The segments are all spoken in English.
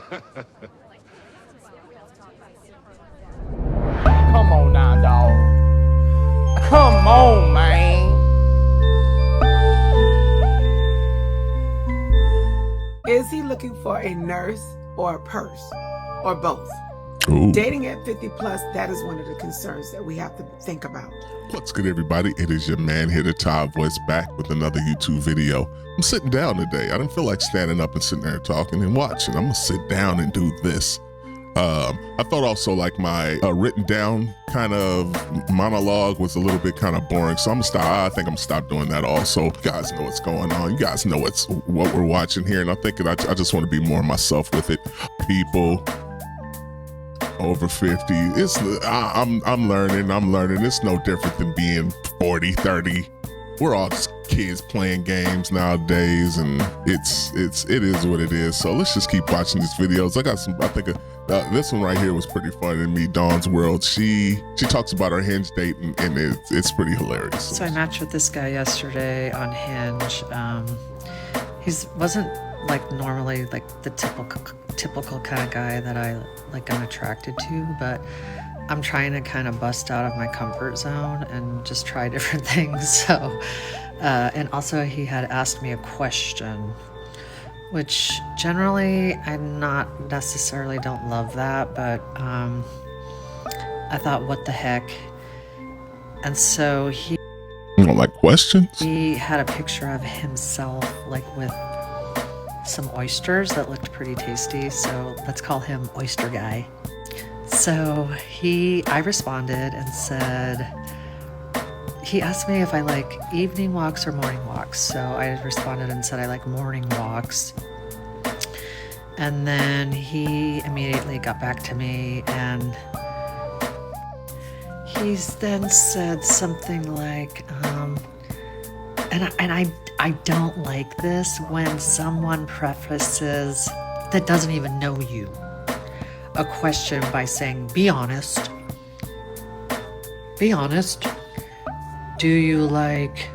Come on now, dog. Come on, man. Is he looking for a nurse or a purse or both? Ooh. Dating at 50 plus, that is one of the concerns that we have to think about. What's good, everybody? It is your man here, the Todd voice, back with another YouTube video. I'm sitting down today. I didn't feel like standing up and sitting there talking and watching. I'm gonna sit down and do this. I thought also like my written down kind of monologue was a little bit kind of boring, so I'm gonna stop. I think I'm gonna stop doing that also. You guys know what's going on. You guys know what we're watching here, and I'm thinking I just want to be more myself with it. People over 50, I'm learning. It's no different than being 40, 30. We're all just kids playing games nowadays, and it is what it is. So let's just keep watching these videos. I think this one right here was pretty funny to me. Dawn's World. She talks about her Hinge date, and it's pretty hilarious. So I matched with this guy yesterday on Hinge. He wasn't like normally like the typical kind of guy that I'm attracted to, but I'm trying to kind of bust out of my comfort zone and just try different things. So, and also he had asked me a question, which generally I'm not necessarily don't love that, but I thought, what the heck? And so you don't like questions? He had a picture of himself like with some oysters that looked pretty tasty, so let's call him Oyster Guy. So I responded and said, he asked me if I like evening walks or morning walks. So I responded and said I like morning walks. And then he immediately got back to me, and he then said something like, and I don't like this when someone prefaces that doesn't even know you a question by saying, be honest. Be honest. Do you like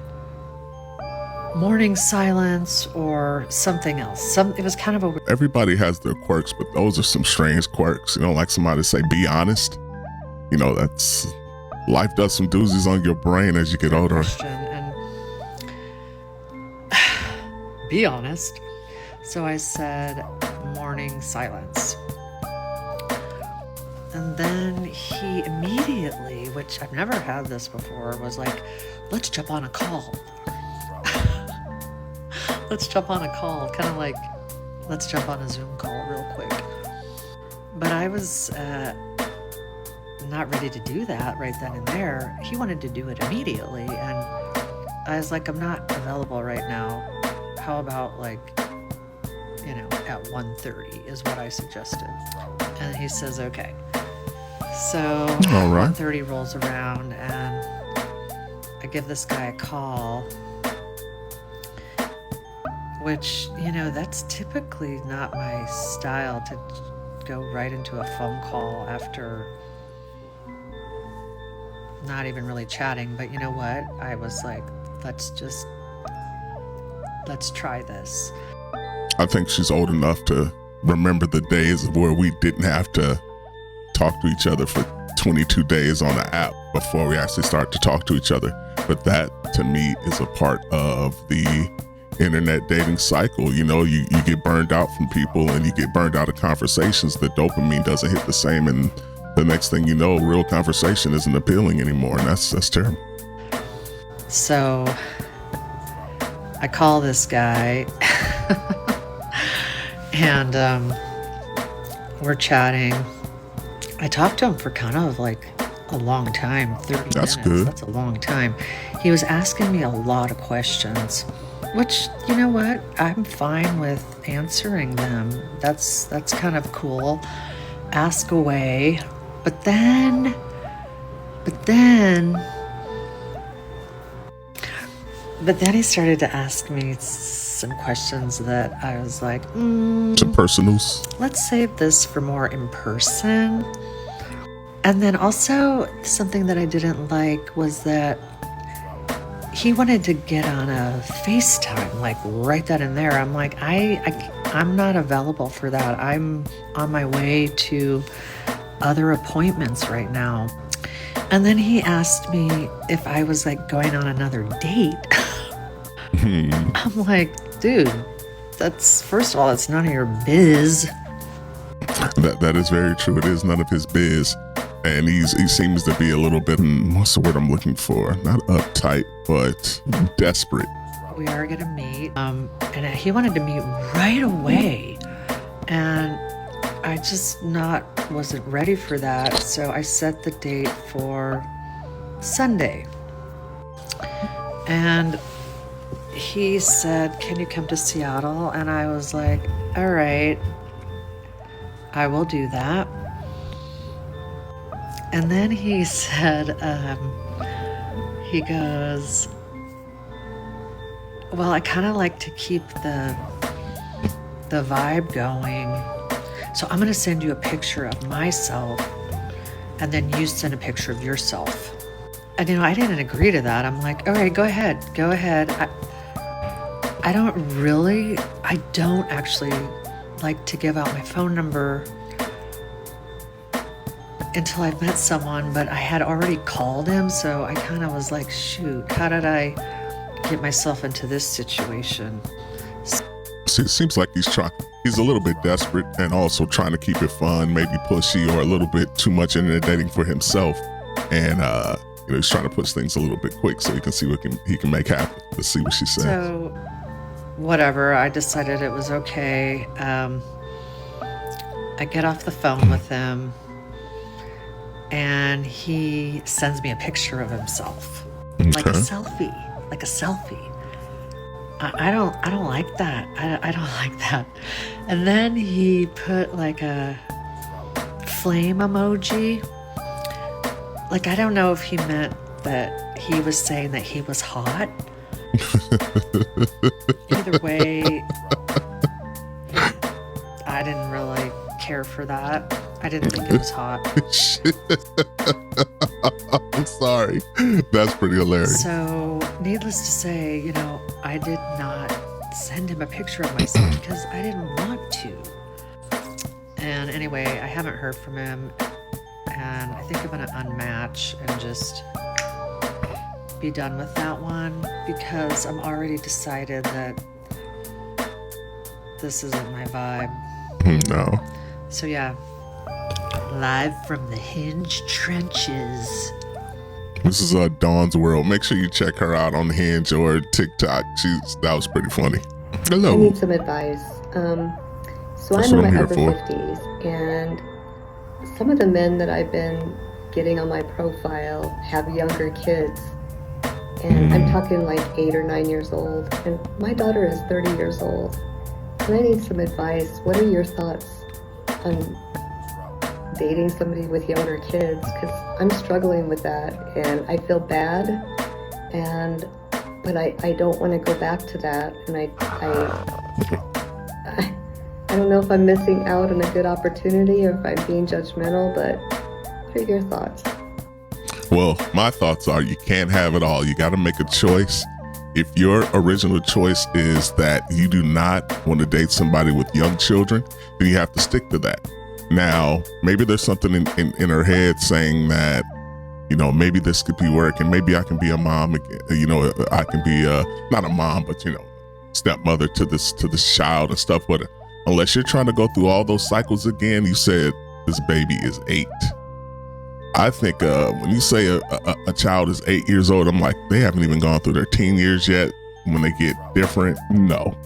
morning silence or something else? It was kind of a... Everybody has their quirks, but those are some strange quirks. You know, like somebody to say, be honest. You know, that's... Life does some doozies on your brain as you get older. Question, and be honest. So I said morning silence. And then he immediately, which I've never had this before, was like, let's jump on a call. Let's jump on a call. Kind of like, let's jump on a Zoom call real quick. But I was not ready to do that right then and there. He wanted to do it immediately. And I was like, I'm not available right now. How about like, at 1:30 is what I suggested. And he says, okay. So all right. 1:30 rolls around, and I give this guy a call, which, that's typically not my style, to go right into a phone call after not even really chatting. But you know what? I was like, let's try this. I think she's old enough to remember the days where we didn't have to talk to each other for 22 days on the app before we actually start to talk to each other. But that, to me, is a part of the internet dating cycle. You get burned out from people, and you get burned out of conversations. The dopamine doesn't hit the same, and the next thing you know, real conversation isn't appealing anymore, and that's terrible. So I call this guy and we're chatting. I talked to him for kind of like a long time, 30 minutes. That's good. That's a long time. He was asking me a lot of questions, which, you know what? I'm fine with answering them. That's kind of cool. Ask away. But then he started to ask me some questions that I was like, Some personals. Let's save this for more in person. And then also something that I didn't like was that he wanted to get on a FaceTime, like right then and there. I'm like, I I'm not available for that. I'm on my way to other appointments right now. And then he asked me if I was like going on another date. I'm like, dude, that's, first of all, it's none of your biz. That is very true. It is none of his biz. And he seems to be a little bit, what's the word I'm looking for? Not uptight, but desperate. We are going to meet. And he wanted to meet right away. And I just wasn't ready for that. So I set the date for Sunday. And he said, can you come to Seattle? And I was like, all right, I will do that. And then he said, he goes, well, I kind of like to keep the vibe going. So I'm going to send you a picture of myself, and then you send a picture of yourself. And, I didn't agree to that. I'm like, all right, go ahead. I don't actually like to give out my phone number until I've met someone, but I had already called him, so I kind of was like, shoot, how did I get myself into this situation? See, it seems like he's a little bit desperate and also trying to keep it fun, maybe pushy, or a little bit too much internet dating for himself. And, he's trying to push things a little bit quick so he can see what he can make happen. Let's see what she says. So, whatever, I decided it was okay. I get off the phone with him, and he sends me a picture of himself. Okay. Like a selfie. I don't like that. I don't like that. And then he put like a flame emoji. Like, I don't know if he meant that he was saying that he was hot. Either way, I didn't really care for that. I didn't think it was hot. I'm sorry. That's pretty hilarious. So, needless to say, I did not send him a picture of myself because I didn't want to. And anyway, I haven't heard from him. And I think I'm going to unmatch and just be done with that one, because I'm already decided that this isn't my vibe. No. So yeah, live from the Hinge trenches. This is Dawn's World. Make sure you check her out on Hinge or TikTok. That was pretty funny. Hello. I need some advice. So That's I'm what in I'm my here upper for. 50s, and some of the men that I've been getting on my profile have younger kids. And I'm talking like 8 or 9 years old. And my daughter is 30 years old. And I need some advice. What are your thoughts on dating somebody with younger kids? Because I'm struggling with that, and I feel bad. But I don't want to go back to that. And I don't know if I'm missing out on a good opportunity or if I'm being judgmental, but what are your thoughts? Well, my thoughts are you can't have it all. You got to make a choice. If your original choice is that you do not want to date somebody with young children, then you have to stick to that. Now, maybe there's something in her head saying that, maybe this could be working. Maybe I can be a mom. I can be not a mom, but stepmother to this child and stuff. But unless you're trying to go through all those cycles again, you said this baby is 8. I think when you say a child is 8 years old, I'm like, they haven't even gone through their teen years yet. When they get different, no.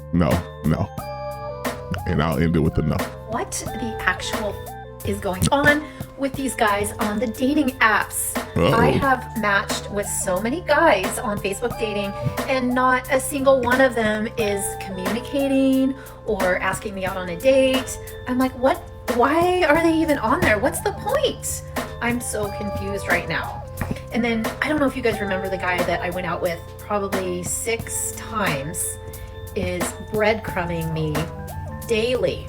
And I'll end it with a no. What the actual is going on with these guys on the dating apps? Uh-oh. I have matched with so many guys on Facebook dating, and not a single one of them is communicating or asking me out on a date. I'm like, what? Why are they even on there? What's the point? I'm so confused right now. And then I don't know if you guys remember the guy that I went out with probably 6 times is breadcrumbing me daily,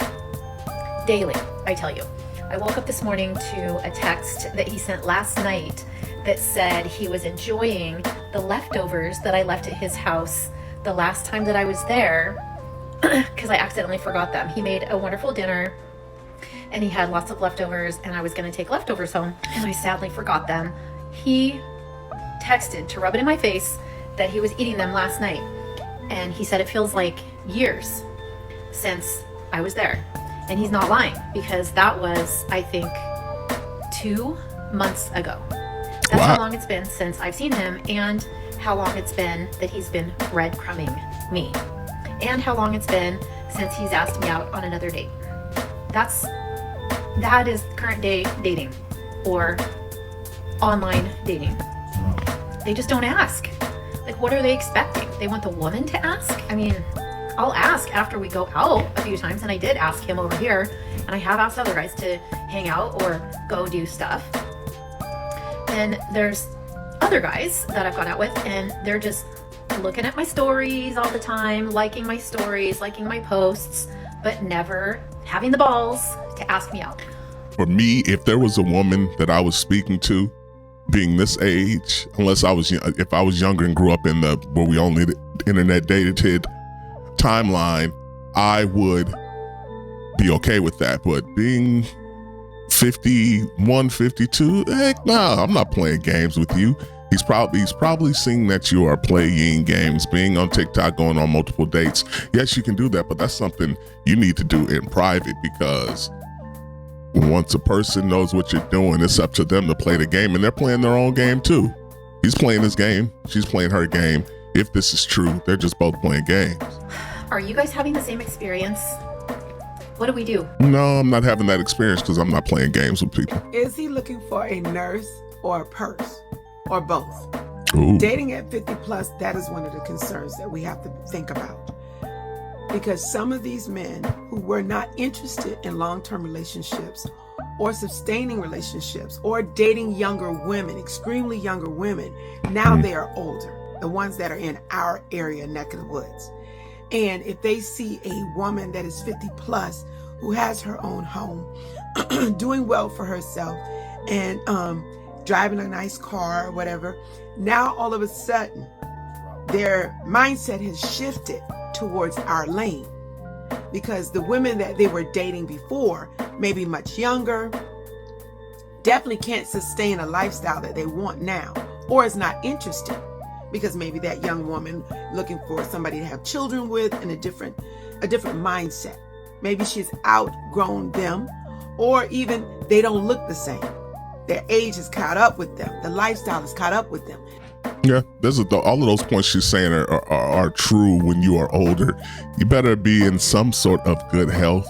I tell you. I woke up this morning to a text that he sent last night that said he was enjoying the leftovers that I left at his house the last time that I was there. because I accidentally forgot them. He made a wonderful dinner and he had lots of leftovers, and I was going to take leftovers home, and I sadly forgot them. He texted to rub it in my face that he was eating them last night, and he said it feels like years since I was there. And he's not lying, because that was, I think, 2 months ago. That's Wow. how long it's been since I've seen him, and how long it's been that he's been breadcrumbing me, and how long it's been since he's asked me out on another date. That is current day dating, or online dating. They just don't ask. Like, what are they expecting? They want the woman to ask? I mean, I'll ask after we go out a few times, and I did ask him over here, and I have asked other guys to hang out or go do stuff. Then there's other guys that I've gone out with, and they're just looking at my stories all the time, liking my stories, liking my posts, but never having the balls to ask me out. For me, if there was a woman that I was speaking to, being this age, unless if I was younger and grew up in where we only internet dated timeline, I would be okay with that. But being 51, 52, heck no, I'm not playing games with you. He's probably seeing that you are playing games, being on TikTok, going on multiple dates. Yes, you can do that, but that's something you need to do in private, because once a person knows what you're doing, it's up to them to play the game, and they're playing their own game too. He's playing his game. She's playing her game. If this is true, they're just both playing games. Are you guys having the same experience? What do we do? No, I'm not having that experience because I'm not playing games with people. Is he looking for a nurse or a purse, or both? Ooh. Dating at 50 plus, that is one of the concerns that we have to think about. Because some of these men who were not interested in long-term relationships or sustaining relationships or dating younger women, extremely younger women, now they are older, the ones that are in our area, neck of the woods. And if they see a woman that is 50 plus, who has her own home, doing well for herself, and driving a nice car or whatever, now all of a sudden their mindset has shifted towards our lane, because the women that they were dating before, maybe much younger, definitely can't sustain a lifestyle that they want now, or is not interested, because maybe that young woman looking for somebody to have children with, and a different mindset. Maybe she's outgrown them, or even they don't look the same. Their age has caught up with them. The lifestyle has caught up with them. Yeah, all of those points she's saying are true. When you are older, you better be in some sort of good health,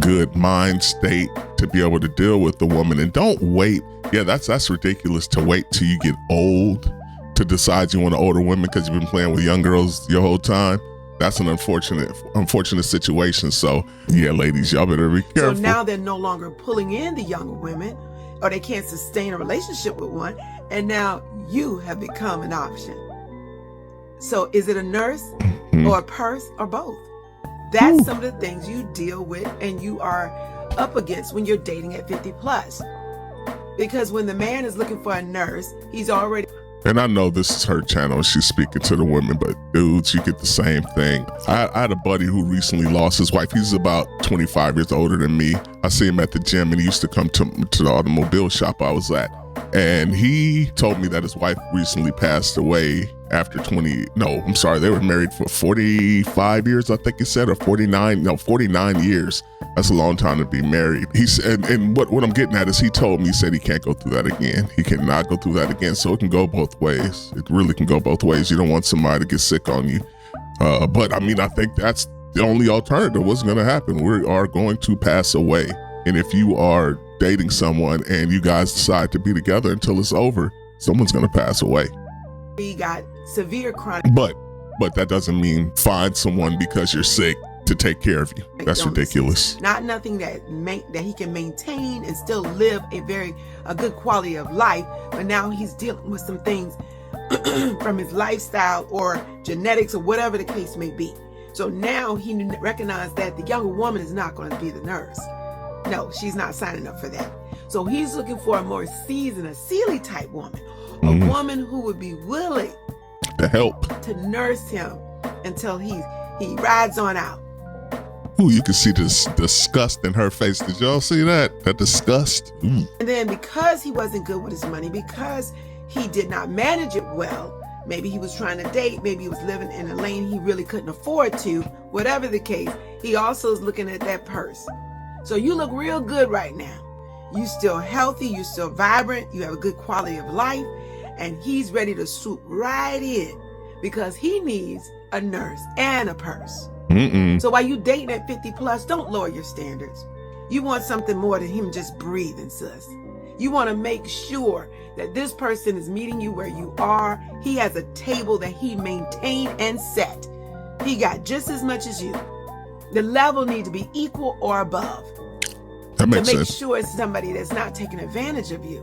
good mind state to be able to deal with the woman. And don't wait. Yeah, that's ridiculous to wait till you get old to decide you want an older woman because you've been playing with young girls your whole time. That's an unfortunate situation. So yeah, ladies, y'all better be careful. So now they're no longer pulling in the younger women, or they can't sustain a relationship with one, and now you have become an option. So is it a nurse or a purse or both? That's some of the things you deal with and you are up against when you're dating at 50 plus. Because when the man is looking for a nurse, he's already... And I know this is her channel, she's speaking to the women, but dudes, you get the same thing. I had a buddy who recently lost his wife. He's about 25 years older than me. I see him at the gym, and he used to come to the automobile shop I was at. And he told me that his wife recently passed away after they were married for 45 years, I think he said, or 49 years. That's a long time to be married. He said, and what I'm getting at is he told me, he said he can't go through that again. He cannot go through that again. So it can go both ways. It really can go both ways. You don't want somebody to get sick on you. But I mean, I think that's the only alternative. What's going to happen? We are going to pass away. And if you are dating someone and you guys decide to be together until it's over, someone's going to pass away. He got severe chronic... But that doesn't mean find someone because you're sick to take care of you. That's ridiculous. Not nothing that he can maintain and still live a good quality of life, but now he's dealing with some things from his lifestyle or genetics or whatever the case may be. So now he recognized that the younger woman is not going to be the nurse. No, she's not signing up for that. So he's looking for a more seasoned, a Sealy type woman, a woman who would be willing to help, to nurse him until he he rides on out. Ooh, you can see this disgust in her face. Did y'all see that? That disgust? Ooh. And then because he wasn't good with his money, because he did not manage it well, maybe he was trying to date, maybe he was living in a lane he really couldn't afford to, whatever the case, he also is looking at that purse. So you look real good right now. You still healthy, you still vibrant, you have a good quality of life, and he's ready to swoop right in because he needs a nurse and a purse. Mm-mm. So while you dating at 50 plus, don't lower your standards. You want something more than him just breathing, sis. You want to make sure that this person is meeting you where you are. He has a table that he maintained and set. He got just as much as you. The level needs to be equal or above. That makes to make sense. sure it's somebody that's not taking advantage of you.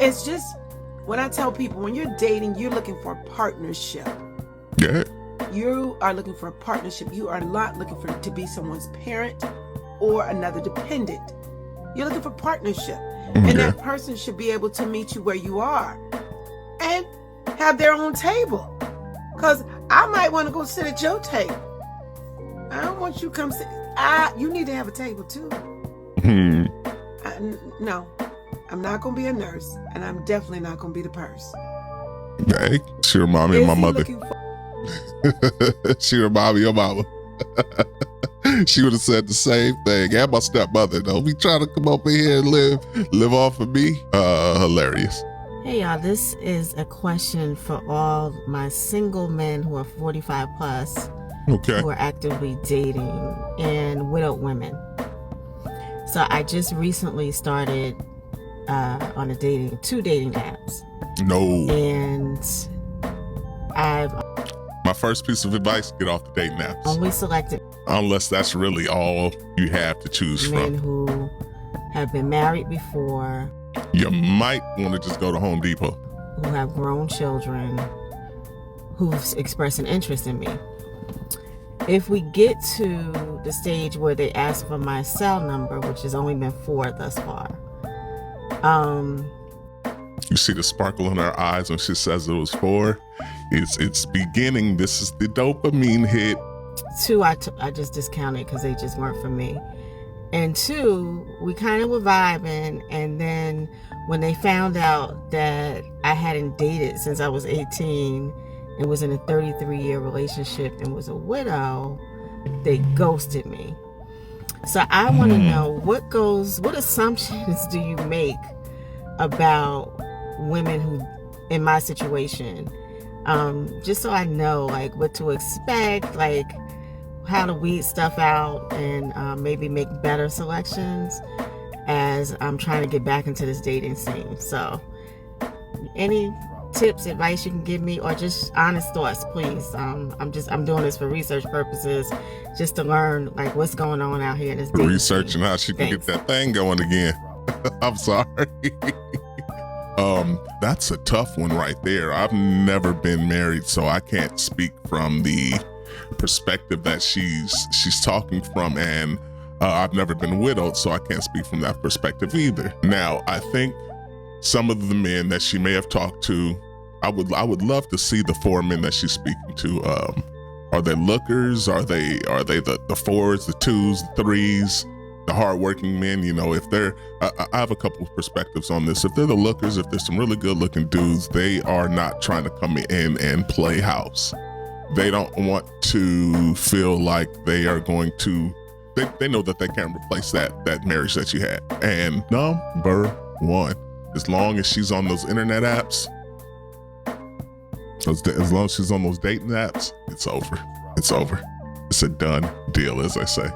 It's just, when I tell people, when you're dating, you're looking for a partnership. Yeah. You are looking for a partnership. You are not looking for to be someone's parent or another dependent. You're looking for partnership. And that person should be able to meet you where you are and have their own table. Because I might want to go sit at your table. I don't want you to come sit. You need to have a table too. No, I'm not going to be a nurse, and I'm definitely not going to be the purse. Hey, she remind me of my mother. She remind me of mama. She would have said the same thing. And my stepmother, though. Be trying to come over here and live off of me. Hilarious. Hey y'all, this is a question for all my single men who are 45 plus, Okay. who are actively dating, and widowed women. So I just recently started on two dating apps. No. And I've My first piece of advice, get off the dating apps. only selected Unless that's really all you have to choose men from. who have been married before, You might want to just go to Home Depot. who have grown children, who've expressed an interest in me. If we get to the stage where they ask for my cell number, which has only been 4 thus far, You see the sparkle in her eyes when she says it was 4. It's beginning. This is the dopamine hit. 2 I just discounted because they just weren't for me. And 2, we kind of were vibing, and then when they found out that I hadn't dated since I was 18 and was in a 33-year relationship and was a widow, they ghosted me. So I want to know what assumptions do you make about women who in my situation, just so I know like what to expect, like how to weed stuff out, and maybe make better selections as I'm trying to get back into this dating scene. So any tips, advice you can give me, or just honest thoughts, please. I'm doing this for research purposes, just to learn like what's going on out here in this dating Researching scene. how she can Thanks. get that thing going again. I'm sorry. That's a tough one right there. I've never been married, so I can't speak from the perspective that she's talking from, and I've never been widowed, so I can't speak from that perspective either. Now, I think some of the men that she may have talked to, I would love to see the 4 men that she's speaking to. Are they lookers? Are they the 4s, the 2s, the 3s, the hardworking men? You know, if they're, I have a couple of perspectives on this. If they're the lookers, if there's some really good looking dudes, they are not trying to come in and play house. They don't want to feel like they are going to, they know that they can't replace that marriage that you had. And number 1, as long as she's on those internet apps, as long as she's on those dating apps, it's over. It's over. It's a done deal, as I say.